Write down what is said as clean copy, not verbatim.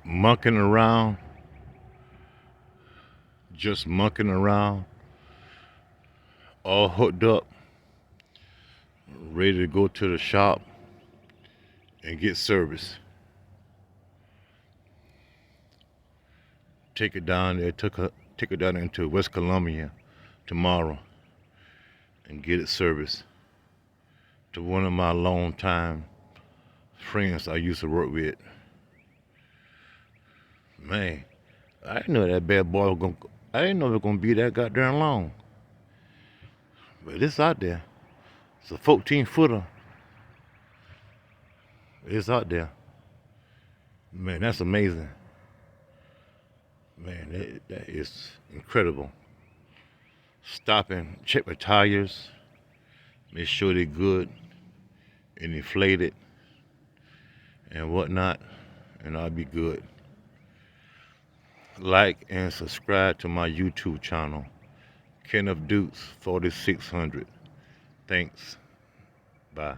mucking around, just mucking around, all hooked up, ready to go to the shop and get service. Take it down there, take it down into West Columbia tomorrow and get it serviced to one of my longtime friends I used to work with. Man, I didn't know that bad boy was gonna. I didn't know it was gonna be that goddamn long. But it's out there. It's a 14-footer. It's out there. Man, that's amazing. Man, that is incredible. Stop and check my tires, make sure they're good and inflated and whatnot, and I'll be good. Like and subscribe to my YouTube channel, Kenneth Dukes 4600. Thanks. Bye.